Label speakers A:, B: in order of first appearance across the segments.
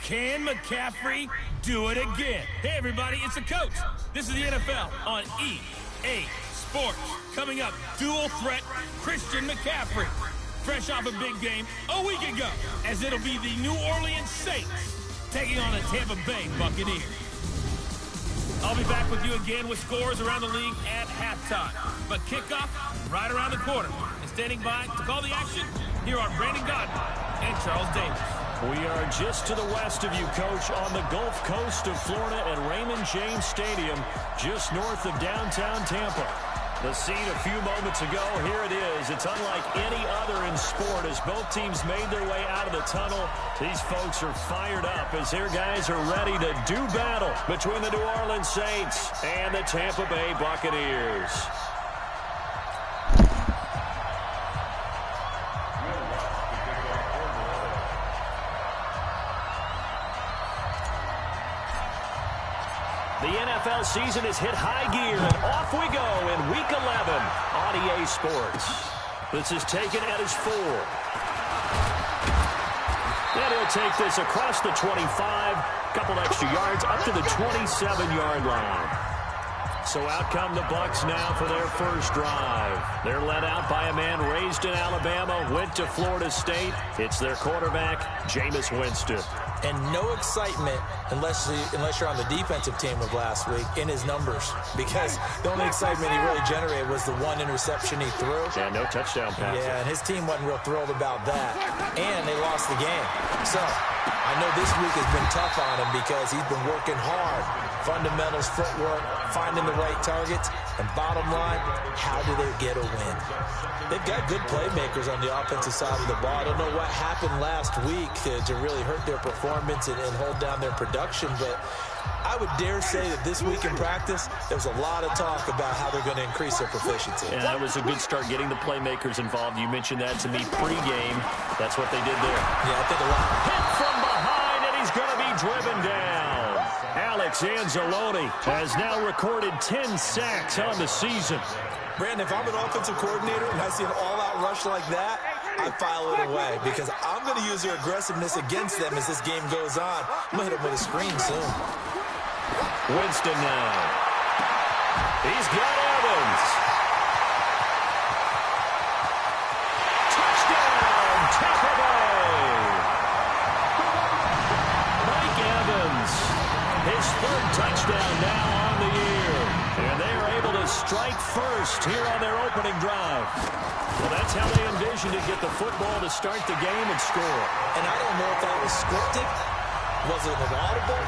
A: Can McCaffrey do it again? Hey, everybody, it's the coach. This is the NFL on EA Sports. Coming up, dual threat Christian McCaffrey. Fresh off a big game a week ago, as it'll be the New Orleans Saints taking on the Tampa Bay Buccaneers. I'll be back with you again with scores around the league at halftime. But kickoff right around the corner. And standing by to call the action, here are Brandon Godwin and Charles Davis.
B: We are just to the west of you, Coach, on the Gulf Coast of Florida at Raymond James Stadium, just north of downtown Tampa. The scene a few moments ago, here it is. It's unlike any other in sport as both teams made their way out of the tunnel. These folks are fired up as their guys are ready to do battle between the New Orleans Saints and the Tampa Bay Buccaneers. The NFL season has hit high gear, and off we go in Week 11 on EA Sports. This is taken at his 4. And he'll take this across the 25, couple extra yards, up to the 27-yard line. So out come the Bucs now for their first drive. They're led out by a man raised in Alabama, went to Florida State. It's their quarterback, Jameis Winston.
C: And no excitement unless you're on the defensive team of last week in his numbers, because the only excitement he really generated was the one interception he threw.
B: Yeah, no touchdown pass.
C: Yeah, and his team wasn't real thrilled about that. And they lost the game. So I know this week has been tough on him because he's been working hard. Fundamentals, footwork, finding the right targets. And bottom line, how do they get a win? They've got good playmakers on the offensive side of the ball. I don't know what happened last week to really hurt their performance and hold down their production, but I would dare say that this week in practice, there's a lot of talk about how they're going to increase their proficiency.
B: Yeah, that was a good start getting the playmakers involved. You mentioned that to me pregame. That's what they did there.
C: Yeah, I think a lot.
B: Hit from behind, and he's going to be driven down. Alex Anzalone has now recorded 10 sacks on the season.
C: Brandon, if I'm an offensive coordinator and I see an all-out rush like that, I file it away because I'm going to use their aggressiveness against them as this game goes on. I'm going to hit them with a screen soon.
B: Winston now. He's got Evans. Touchdown, Tampa Bay. Mike Evans, his third touchdown now on the year. And they are able to strike first here on their opening drive. Well, that's how they envisioned to get the football to start the game and score.
C: And I don't know if that was scripted. Was it an audible?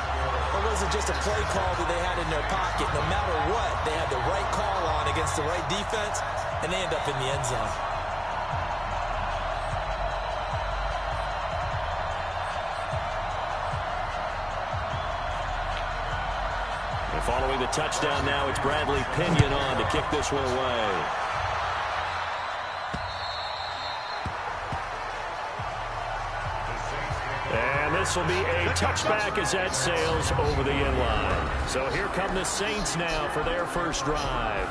C: Or was it just a play call that they had in their pocket? No matter what, they had the right call on against the right defense, and they end up in the end zone.
B: And following the touchdown now, it's Bradley Pinion on to kick this one away. This will be a touchback as that sails over the inline. So here come the Saints now for their first drive.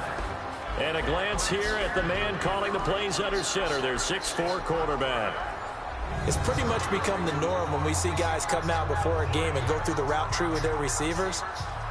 B: And a glance here at the man calling the plays under center, their 6'4" quarterback.
C: It's pretty much become the norm when we see guys come out before a game and go through the route tree with their receivers.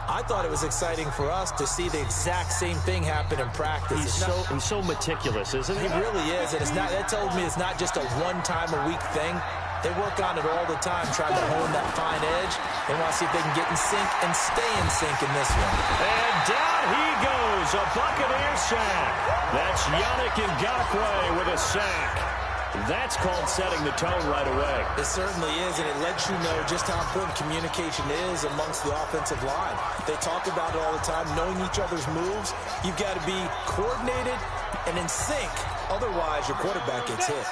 C: I thought it was exciting for us to see the exact same thing happen in practice.
B: He's so meticulous, isn't he?
C: He really is, and that tells me it's not just a one-time-a-week thing. They work on it all the time, trying to hone that fine edge. They want to see if they can get in sync and stay in sync in this one.
B: And down he goes, a Buccaneer sack. That's Yannick Ngakoue with a sack. That's called setting the tone right away.
C: It certainly is, and it lets you know just how important communication is amongst the offensive line. They talk about it all the time, knowing each other's moves. You've got to be coordinated and in sync. Otherwise, your quarterback gets hit.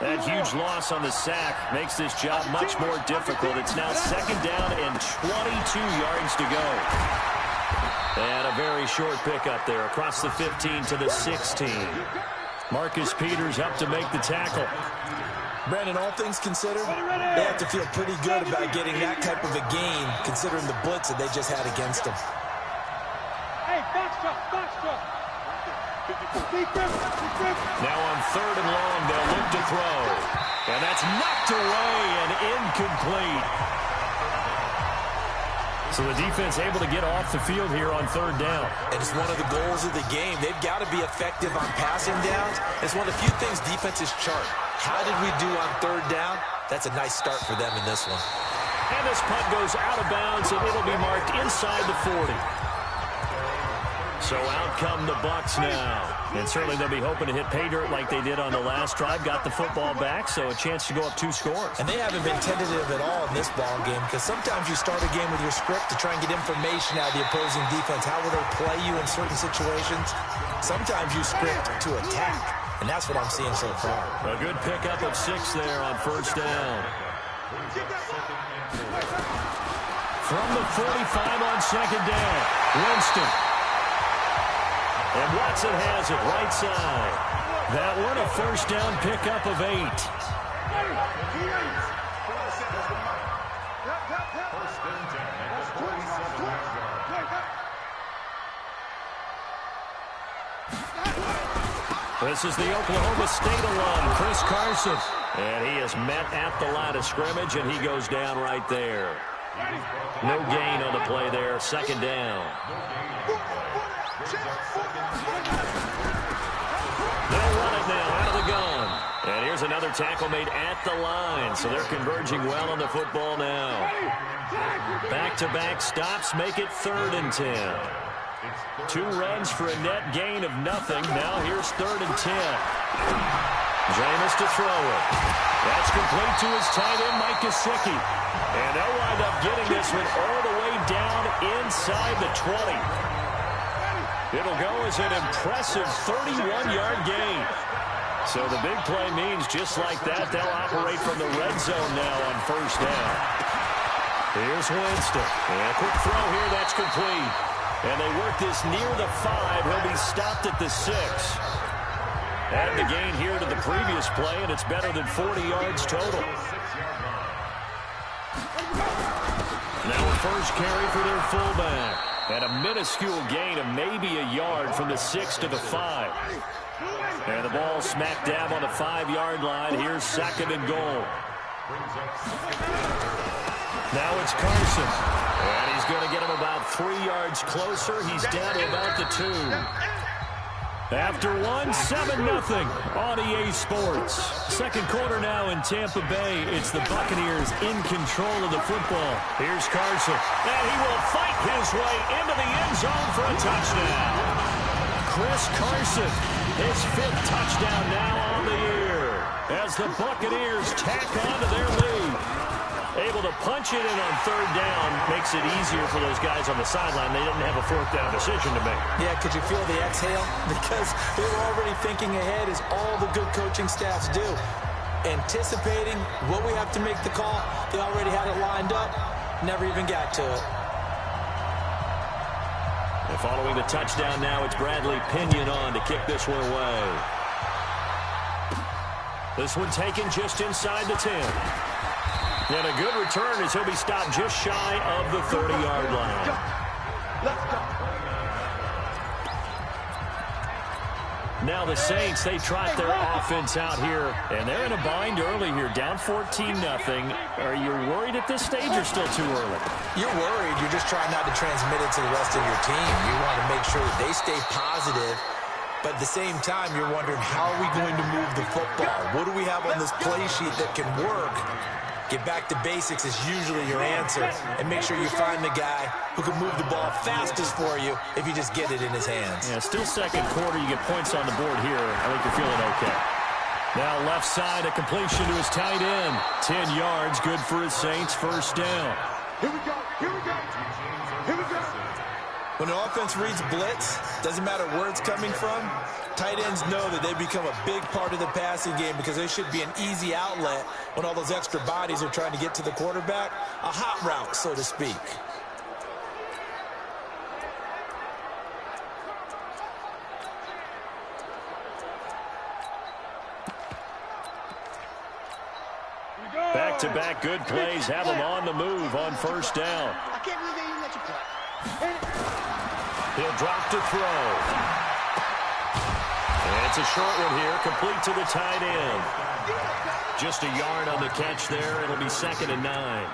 B: That huge loss on the sack makes this job much more difficult. It's now second down and 22 yards to go. And a very short pickup there across the 15 to the 16. Marcus Peters up to make the tackle.
C: Brandon, all things considered, they have to feel pretty good about getting that type of a gain, considering the blitz that they just had against them.
D: Hey, box truck.
B: Now on 3rd and long, they'll look to throw. And that's knocked away and incomplete. So the defense able to get off the field here on third down.
C: And it's one of the goals of the game. They've got to be effective on passing downs. It's one of the few things defenses chart. How did we do on third down? That's a nice start for them in this one.
B: And this punt goes out of bounds, and it'll be marked inside the 40. So out come the Bucs now. And certainly they'll be hoping to hit pay dirt like they did on the last drive. Got the football back, so a chance to go up 2 scores.
C: And they haven't been tentative at all in this ball game, because sometimes you start a game with your script to try and get information out of the opposing defense. How will they play you in certain situations? Sometimes you script to attack, and that's what I'm seeing so far.
B: A good pickup of 6 there on first down. From the 45 on second down, Winston. And Watson has it right side. That one a first down pickup of 8. This is the Oklahoma State alum, Chris Carson. And he is met at the line of scrimmage, and he goes down right there. No gain on the play there, second down. They'll run it now out of the gun. And here's another tackle made at the line, so they're converging well on the football now. Back-to-back stops make it 3rd and 10. 2 runs for a net gain of nothing. Now here's 3rd and 10. Jameis to throw it. That's complete to his tight end, Mike Gesicki. And they'll wind up getting this one all the way down inside the 20. It'll go as an impressive 31-yard gain. So the big play means just like that, they'll operate from the red zone now on first down. Here's Winston. And a quick throw here, that's complete. And they work this near the 5. He'll be stopped at the 6. Add the gain here to the previous play, and it's better than 40 yards total. Now a first carry for their fullback. And a minuscule gain of maybe a yard from the 6 to the 5. And the ball smack dab on the 5-yard line. Here's 2nd and goal. Now it's Carson. And he's going to get him about 3 yards closer. He's down to about the 2. After 1, 7-0 on EA Sports. Second quarter now in Tampa Bay. It's the Buccaneers in control of the football. Here's Carson. And he will fight his way into the end zone for a touchdown. Chris Carson, his 5th touchdown now on the year. As the Buccaneers tack on to their lead. Able to punch it in on 3rd down makes it easier for those guys on the sideline. They didn't have a 4th down decision to make.
C: Yeah, could you feel the exhale? Because they were already thinking ahead, as all the good coaching staffs do. Anticipating what we have to make the call. They already had it lined up. Never even got to it.
B: And following the touchdown now, it's Bradley Pinion on to kick this one away. This one taken just inside the 10. And a good return as he'll be stopped just shy of the 30-yard line.
D: Let's go.
B: Now the Saints, they trot their offense out here, and they're in a bind early here, down 14-0. Are you worried at this stage or still too early?
C: You're worried. You're just trying not to transmit it to the rest of your team. You want to make sure that they stay positive. But at the same time, you're wondering, how are we going to move the football? What do we have on this play sheet that can work? Get back to basics is usually your answer. And make sure you find the guy who can move the ball fastest for you if you just get it in his hands.
B: Yeah, still second quarter. You get points on the board here. I think you're feeling okay. Now left side, a completion to his tight end. 10 yards, good for his Saints. First down.
D: Here we go. Here we go. Here we go.
C: When an offense reads blitz, doesn't matter where it's coming from, tight ends know that they become a big part of the passing game because they should be an easy outlet when all those extra bodies are trying to get to the quarterback. A hot route, so to speak.
B: Back-to-back good plays have them on the move on first down.
D: I can't believe they even let you play.
B: He'll drop to throw. And it's a short one here, complete to the tight end. Just a yard on the catch there. It'll be 2nd and 9.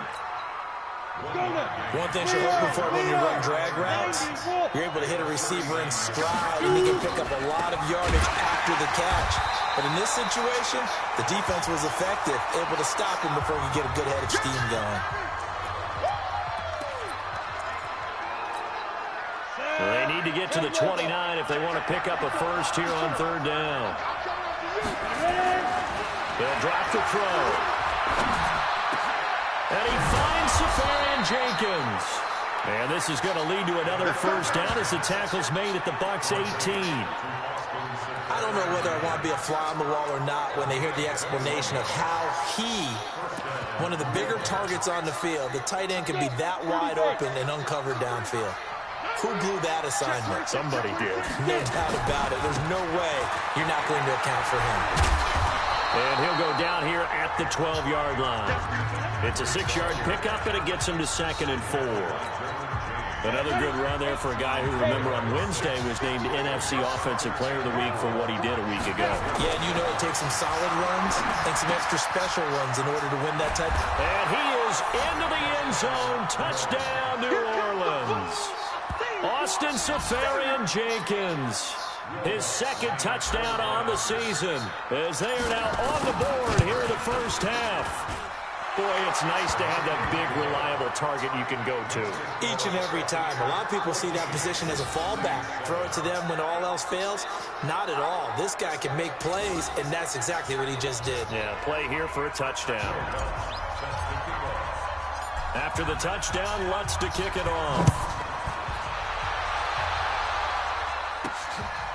C: One thing you're hoping for when you run drag routes, you're able to hit a receiver in stride, and he can pick up a lot of yardage after the catch. But in this situation, the defense was effective, able to stop him before he could get a good head of steam going.
B: Well, they need to get to the 29 if they want to pick up a first here on third down. They'll drop the throw. And he finds Safarian-Jenkins. And this is going to lead to another first down as the tackle's made at the Bucs 18.
C: I don't know whether I want to be a fly on the wall or not when they hear the explanation of how he, one of the bigger targets on the field, the tight end can be that wide open and uncovered downfield. Who blew that assignment?
B: Somebody did.
C: No doubt about it. There's no way you're not going to account for him.
B: And he'll go down here at the 12-yard line. It's a 6-yard pickup, and it gets him to 2nd and 4. Another good run there for a guy who, remember, on Wednesday was named NFC Offensive Player of the Week for what he did a week ago.
C: Yeah, and you know it takes some solid runs and some extra special runs in order to win that type.
B: And he is into the end zone. Touchdown, New Orleans. Austin Safarian-Jenkins, his 2nd touchdown on the season, as they are now on the board here in the first half. Boy, it's nice to have that big, reliable target you can go to.
C: Each and every time. A lot of people see that position as a fallback. Throw it to them when all else fails. Not at all. This guy can make plays, and that's exactly what he just did.
B: Yeah, play here for a touchdown. After the touchdown, Lutz to kick it off.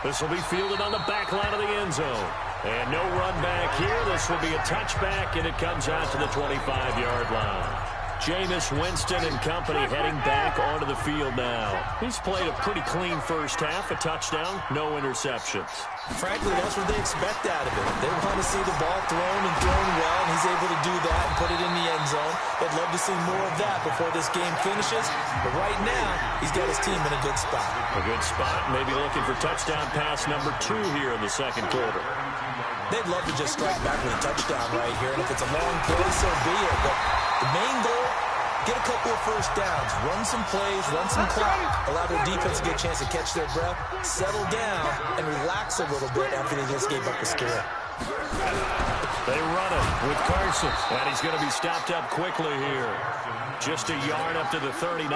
B: This will be fielded on the back line of the end zone. And no run back here. This will be a touchback, and it comes out to the 25-yard line. Jameis Winston and company heading back onto the field now. He's played a pretty clean first half, a touchdown, no interceptions.
C: Frankly, that's what they expect out of him. They want to see the ball thrown and thrown well, and he's able to do that and put it in the end zone. They'd love to see more of that before this game finishes. But right now, he's got his team in a good spot.
B: A good spot, maybe looking for touchdown pass number 2 here in the second quarter.
C: They'd love to just strike back with a touchdown right here, and if it's a long play, so be it. But the main goal, get a couple of first downs, run some plays, run some clock, allow their defense to get a chance to catch their breath, settle down, and relax a little bit after they just gave up a scare.
B: They run it with Carson, and he's going to be stopped up quickly here. Just a yard up to the 39.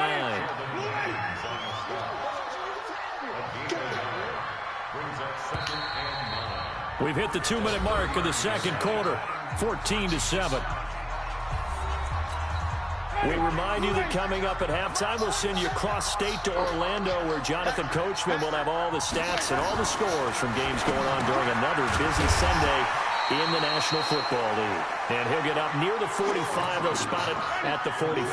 B: We've hit the 2-minute mark of the second quarter, 14-7. We remind you that coming up at halftime, we'll send you across state to Orlando, where Jonathan Coachman will have all the stats and all the scores from games going on during another busy Sunday in the National Football League. And he'll get up near the 45. They'll spot it at the 44.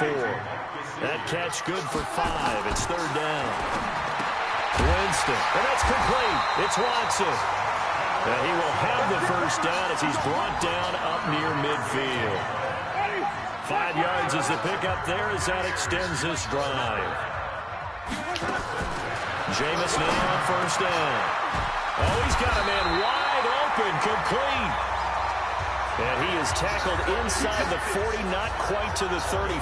B: That catch good for 5. It's third down. Winston, and that's complete. It's Watson. And he will have the first down as he's brought down up near midfield. 5 yards is the pickup there as that extends this drive. Jameis now on first down. Oh, he's got a man wide open, complete. And he is tackled inside the 40, not quite to the 35.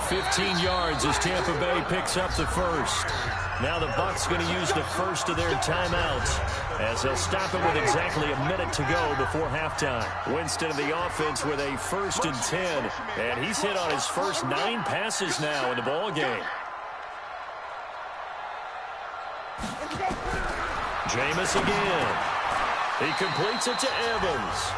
B: 15 yards as Tampa Bay picks up the first. Now the Bucs going to use the first of their timeouts as they'll stop it with exactly a minute to go before halftime. Winston of the offense with a 1st and 10, and he's hit on his first 9 passes now in the ball game. Jameis again. He completes it to Evans.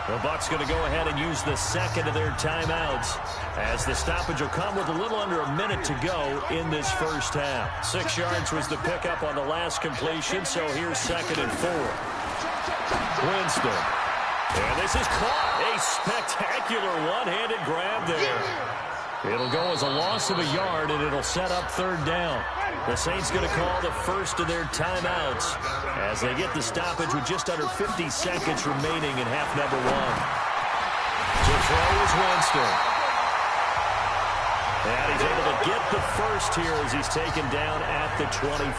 B: The Bucs going to go ahead and use the second of their timeouts as the stoppage will come with a little under a minute to go in this first half. 6 yards was the pickup on the last completion, so here's 2nd and 4. Winston. And this is caught. A spectacular one-handed grab there. It'll go as a loss of a yard, and it'll set up third down. The Saints going to call the first of their timeouts as they get the stoppage with just under 50 seconds remaining in half number 1. To throw is Winston. And he's able to get the first here as he's taken down at the 25.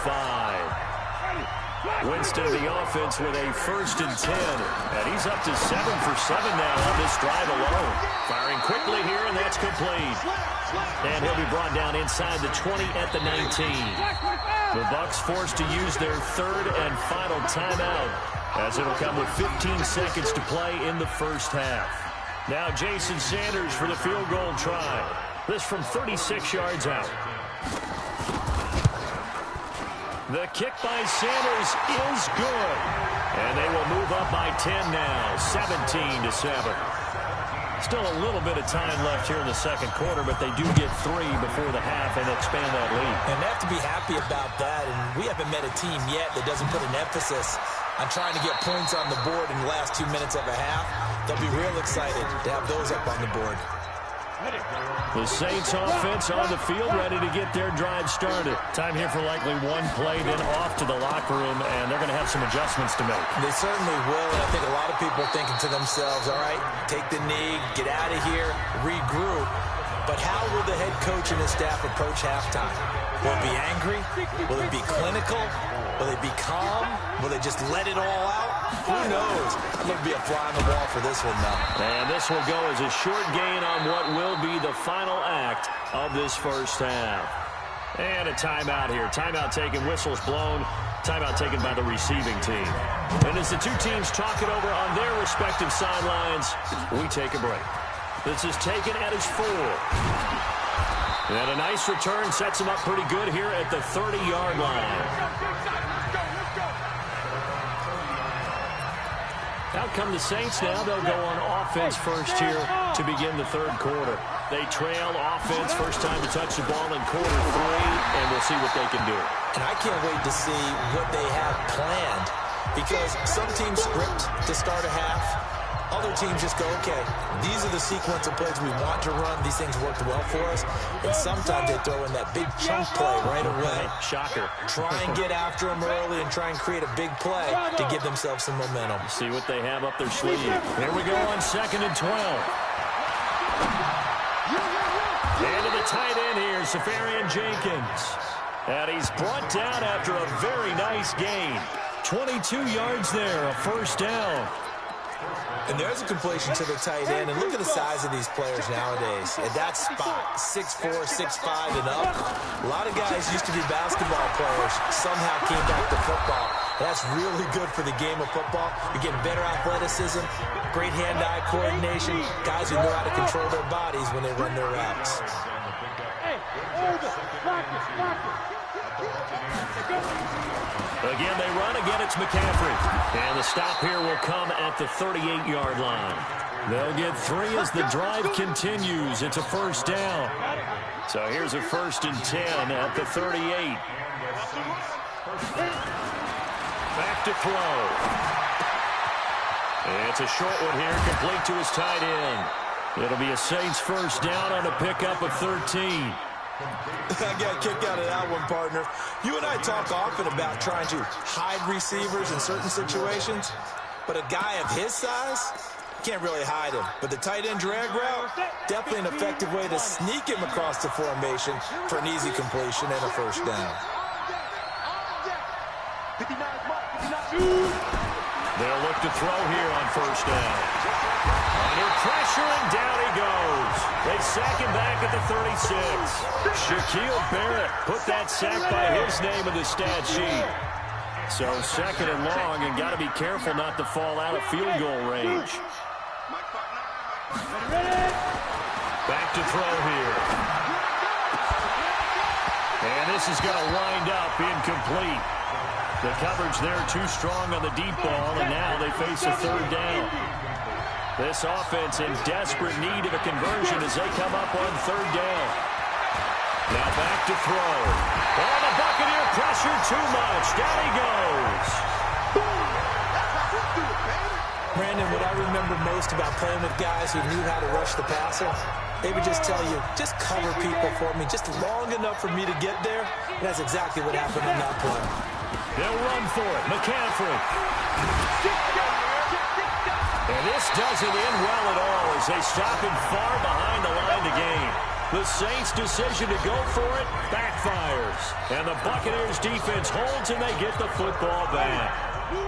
B: Winston, the offense, with a 1st and 10. And he's up to 7 for 7 now on this drive alone. Firing quickly here, and that's complete. And he'll be brought down inside the 20 at the 19. The Bucs forced to use their 3rd and final timeout, as it'll come with 15 seconds to play in the first half. Now Jason Sanders for the field goal try. This from 36 yards out. The kick by Sanders is good. And they will move up by 10 now, 17-7. Still a little bit of time left here in the second quarter, but they do get 3 before the half and expand that lead.
C: And they have to be happy about that, and we haven't met a team yet that doesn't put an emphasis on trying to get points on the board in the last 2 minutes of a half. They'll be real excited to have those up on the board.
B: The Saints offense on the field, ready to get their drive started. Time here for likely one play, then off to the locker room, and they're going to have some adjustments to make.
C: They certainly will, and I think a lot of people are thinking to themselves, all right, take the knee, get out of here, regroup. But how will the head coach and his staff approach halftime? Will it be angry? Will it be clinical? Will it be calm? Will they just let it all out? Who knows? It'll be a fly on the wall for this one, though.
B: And this will go as a short gain on what will be the final act of this first half. And a timeout here. Timeout taken, whistles blown. Timeout taken by the receiving team. And as the two teams talk it over on their respective sidelines, we take a break. This is taken at his 4. And a nice return sets him up pretty good here at the 30-yard line. Out come the Saints now. They'll go on offense first here to begin the third quarter. They trail offense first time to touch the ball in quarter 3, and we'll see what they can do.
C: And I can't wait to see what they have planned, because some teams script to start a half. Other teams just go, okay, these are the sequence of plays we want to run. These things worked well for us. And sometimes they throw in that big chunk play right away.
B: Shocker.
C: Try and get after them early and try and create a big play to give themselves some momentum.
B: See what they have up their sleeve. Here we go on 2nd and 12. And to the tight end here, Safarian Jenkins. And he's brought down after a very nice gain. 22 yards there, a first down.
C: And there's a completion to the tight end. And look at the size of these players nowadays. At that spot, 6'4", 6'5", and up. A lot of guys used to be basketball players, somehow came back to football. That's really good for the game of football. You're getting better athleticism, great hand-eye coordination, guys who know how to control their bodies when they run their routes.
B: Again, they run. Again, it's McCaffrey. And the stop here will come at the 38-yard line. They'll get 3 as the drive continues. It's a first down. So here's a 1st and 10 at the 38. Back to throw. It's a short one here, complete to his tight end. It'll be a Saints first down on a pickup of 13.
C: I got a kick out of that one, partner. You and I talk often about trying to hide receivers in certain situations, but a guy of his size can't really hide him. But the tight end drag route, definitely an effective way to sneak him across the formation for an easy completion and a first down.
B: They'll look to throw here on first down. Under pressure, and down he goes. They sack him back at the 36. Shaquille Barrett put that sack by his name in the stat sheet. So 2nd and long, and got to be careful not to fall out of field goal range. Back to throw here. And this is going to wind up incomplete. The coverage there too strong on the deep ball, and now they face a 3rd down. This offense in desperate need of a conversion as they come up on 3rd down. Now back to throw. And the Buccaneer pressure too much. Down he goes.
C: Brandon, what I remember most about playing with guys who knew how to rush the passer, they would just tell you, just cover people for me, just long enough for me to get there. And that's exactly what happened on that play.
B: They'll run for it. McCaffrey. And this doesn't end well at all as they stop him far behind the line to gain. The Saints' decision to go for it backfires. And the Buccaneers' defense holds, and they get the football back.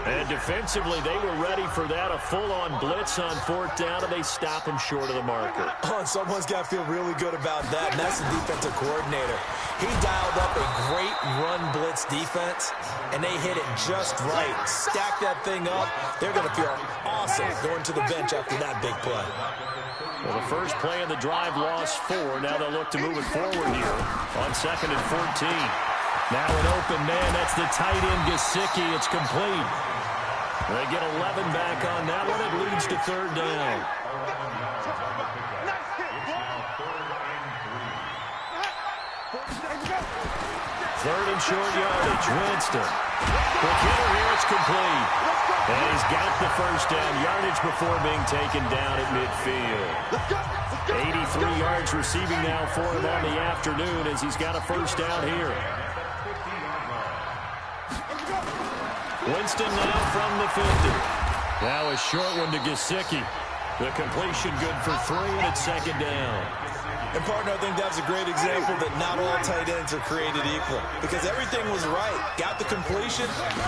B: And defensively, they were ready for that, a full-on blitz on 4th down, and they stop him short of the marker.
C: Oh, and someone's got to feel really good about that, and that's the defensive coordinator. He dialed up a great run blitz defense, and they hit it just right. Stack that thing up. They're going to feel awesome going to the bench after that big play.
B: Well, the first play of the drive lost 4. Now they'll look to move it forward here on 2nd and 14. Now an open man. That's the tight end, Gesicki. It's complete. They get 11 back on that one. It leads to 3rd down. 3rd and short yardage. Winston. Quick hitter here. It's complete. And he's got the first down. Yardage before being taken down at midfield. 83 yards receiving now for him on the afternoon as he's got a first down here. Winston now from the 50. Now a short one to Gesicki. The completion good for 3, and it's 2nd down.
C: And, partner, I think that's a great example that not all tight ends are created equal because everything was right. Got the completion,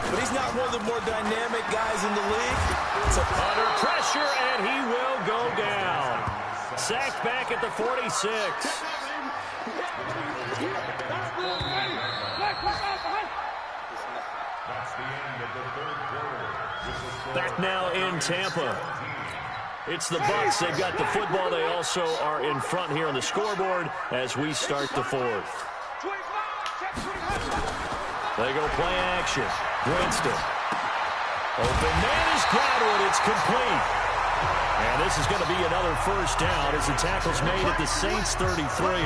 C: but he's not one of the more dynamic guys in the league.
B: So under pressure, and he will go down. Sacked back at the 46. Back now in Tampa. It's the Bucs. They've got the football. They also are in front here on the scoreboard as we start the 4th. They go play action. Winston. Open man is Gladwin. It's complete. And this is going to be another first down as the tackle's made at the Saints' 33.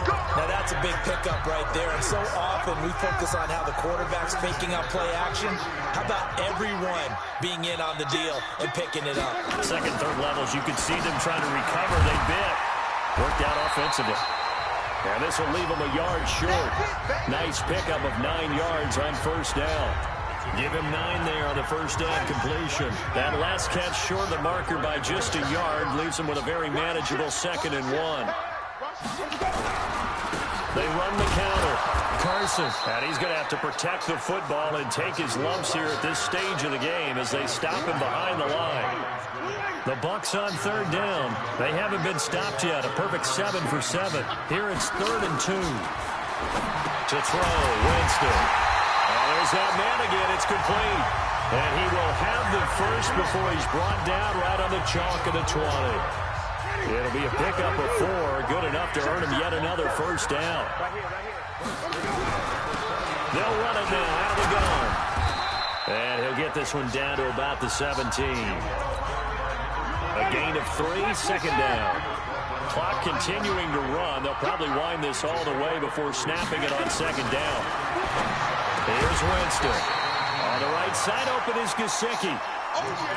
C: Now that's a big pickup right there, and so often we focus on how the quarterback's faking out play action. How about everyone being in on the deal and picking it up?
B: 2nd, 3rd levels, you could see them trying to recover. They bit. Worked out offensively. And this will leave them a yard short. Nice pickup of 9 yards on first down. Give him 9 there on the first down completion. That last catch short of the marker by just a yard leaves him with a very manageable 2nd and 1. They run the counter. Carson. And he's going to have to protect the football and take his lumps here at this stage of the game as they stop him behind the line. The Bucs on 3rd down. They haven't been stopped yet. A perfect 7 for 7. Here it's 3rd and 2. To throw. Winston. Oh, there's that man again. It's complete. And he will have the first before he's brought down right on the chalk of the 20. It'll be a pickup of 4. Good enough to earn him yet another first down. They'll run it now out of the gun. And he'll get this one down to about the 17. A gain of 3, 2nd down. Clock continuing to run. They'll probably wind this all the way before snapping it on 2nd down. Here's Winston. On the right side open is Gesicki.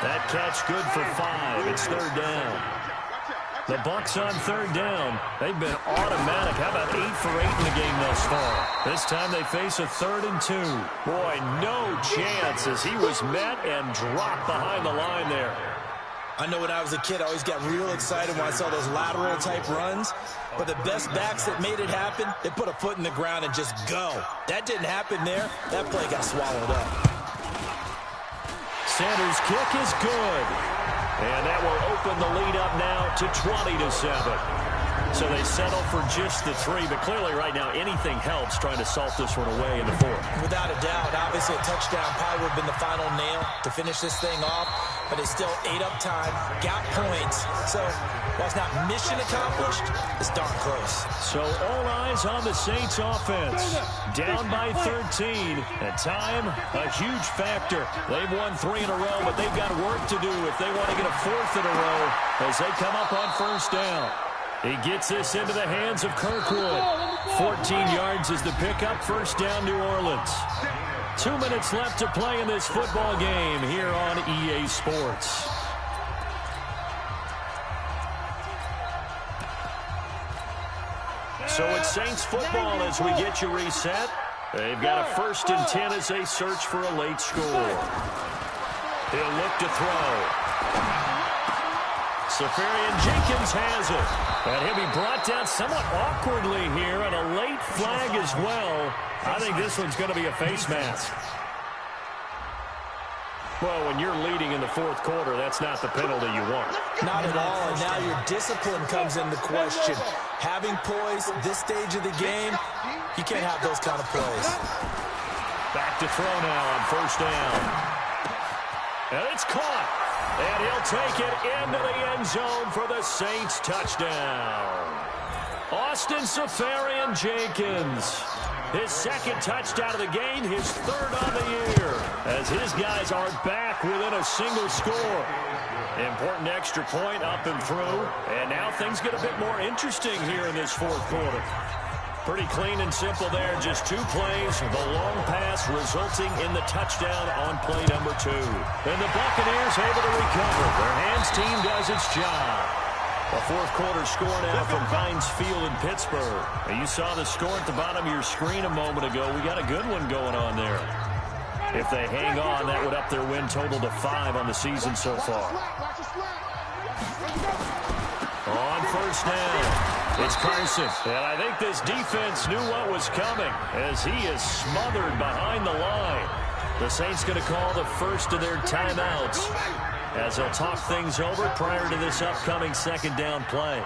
B: That catch good for 5. It's 3rd down. The Bucs on 3rd down. They've been automatic. How about 8 for 8 in the game thus far? This time they face a 3rd and 2. Boy, no chance as he was met and dropped behind the line there.
C: I know when I was a kid, I always got real excited when I saw those lateral-type runs. But the best backs that made it happen, they put a foot in the ground and just go. That didn't happen there. That play got swallowed up.
B: Sanders' kick is good. And that will open the lead up now to 20-7. So they settle for just the 3, but clearly right now anything helps trying to salt this one away in the 4th.
C: Without a doubt, obviously a touchdown probably would have been the final nail to finish this thing off, but it's still ate up time, got points, so while it's not mission accomplished, it's darn close.
B: So all eyes on the Saints offense. Down by 13, and time a huge factor. They've won 3 in a row, but they've got work to do if they want to get a 4th in a row as they come up on first down. He gets this into the hands of Kirkwood. 14 yards is the pickup. First down, New Orleans. 2 minutes left to play in this football game here on EA Sports. So it's Saints football as we get you reset. They've got a 1st and 10 as they search for a late score. He'll look to throw. Safarian Jenkins has it. And he'll be brought down somewhat awkwardly here, and a late flag as well. I think this one's going to be a face mask. Well, when you're leading in the fourth quarter, that's not the penalty you want.
C: Not at all, and now your discipline comes into question. Having poise this stage of the game, you can't have those kind of plays.
B: Back to throw now on first down. And it's caught. And he'll take it into the end zone for the Saints touchdown. Austin Safarian Jenkins. His second touchdown of the game, his third on the year, as his guys are back within a single score. Important extra point up and through, and now things get a bit more interesting here in this fourth quarter. Pretty clean and simple there, just 2 plays, the long pass resulting in the touchdown on play number 2. And the Buccaneers able to recover. Their hands team does its job. A fourth quarter score now from Heinz Field in Pittsburgh. And you saw the score at the bottom of your screen a moment ago. We got a good one going on there. If they hang on, that would up their win total to 5 on the season so far. On first down, it's Carson. And I think this defense knew what was coming as he is smothered behind the line. The Saints going to call the first of their timeouts as they'll talk things over prior to this upcoming second down play.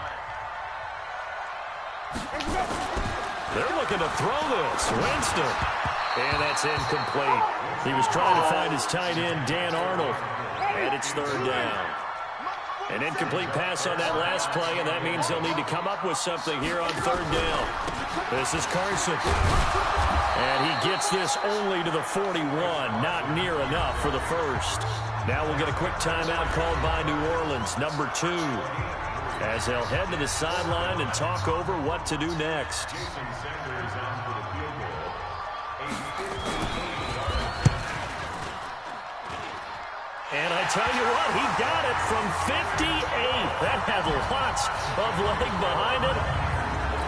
B: They're looking to throw this. Winston. And that's incomplete. He was trying to find his tight end, Dan Arnold. And it's third down. An incomplete pass on that last play, and that means they'll need to come up with something here on third down. This is Carson. And he gets this only to the 41. Not near enough for the first. Now we'll get a quick timeout called by New Orleans, number 2, as they'll head to the sideline and talk over what to do next. And I tell you what, he got it from 58. That had lots of leg behind it.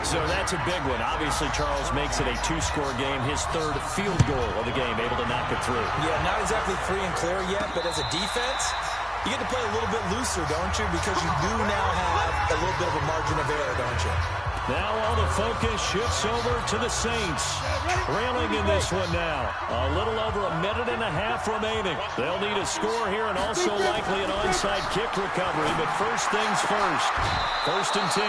B: So that's a big one. Obviously, Charles makes it a 2-score game, his third field goal of the game, able to knock it through.
C: Yeah, not exactly free and clear yet, but as a defense, you get to play a little bit looser, don't you? Because you do now have a little bit of a margin of error, don't you?
B: Now all the focus shifts over to the Saints. Trailing in this one now. A little over a minute and a half remaining. They'll need a score here and also likely an onside kick recovery. But first things first. First and 10.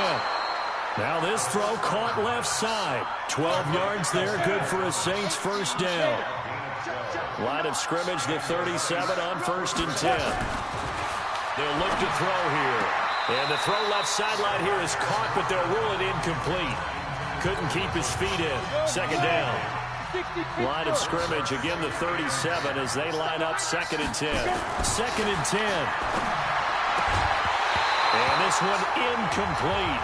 B: Now this throw caught left side. 12 yards there, good for a Saints first down. Line of scrimmage, the 37 on first and 10. They'll look to throw here. And the throw left sideline here is caught, but they'll rule it incomplete. Couldn't keep his feet in. Second down. Line of scrimmage, again the 37 as they line up second and 10. Second and 10. And this one incomplete.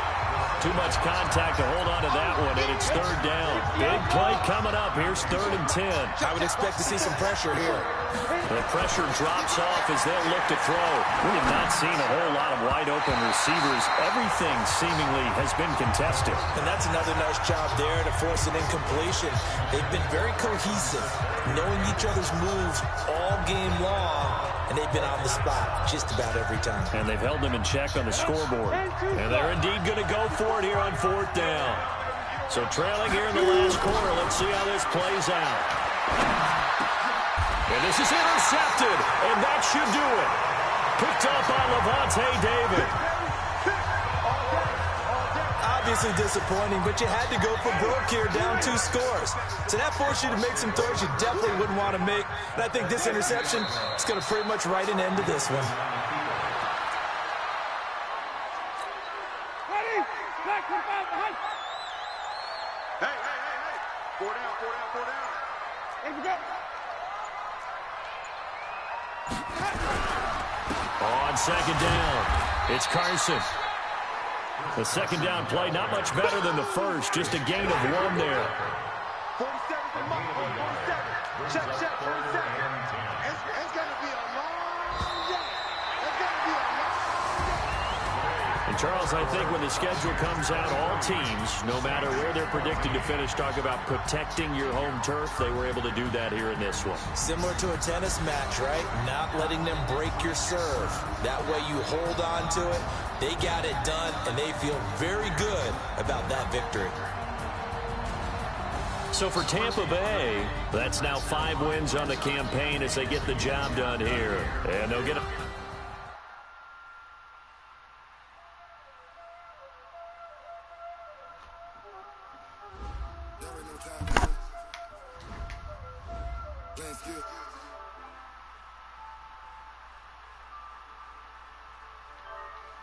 B: Too much contact to hold on to that one, and it's third down. Big play coming up. Here's third and 10.
C: I would expect to see some pressure here.
B: The pressure drops off as they'll look to throw. We have not seen a whole lot of wide-open receivers. Everything seemingly has been contested.
C: And that's another nice job there to force an incompletion. They've been very cohesive, knowing each other's moves all game long, and they've been on the spot just about every time.
B: And they've held them in check on the scoreboard. And they're indeed going to go for it here on fourth down. So trailing here in the last quarter. Let's see how this plays out. And this is intercepted, and that should do it. Picked up by Levante David.
C: Obviously disappointing, but you had to go for broke here, down 2 scores. So that forced you to make some throws you definitely wouldn't want to make. And I think this interception is going to pretty much write an end to this one.
D: Hey. 4 down. Here we go.
B: On second down, it's Carson. The second down play, not much better than the first, just a gain of 1 there.
D: 47 from Mike. 47. Check, 47. It's going to be a long day. It's going to be a long day.
B: And, Charles, I think when the schedule comes out, all teams, no matter where they're predicted to finish, talk about protecting your home turf. They were able to do that here in this one.
C: Similar to a tennis match, right? Not letting them break your serve. That way you hold on to it. They got it done, and they feel very good about that victory.
B: So for Tampa Bay, that's now 5 wins on the campaign as they get the job done here. And they'll get a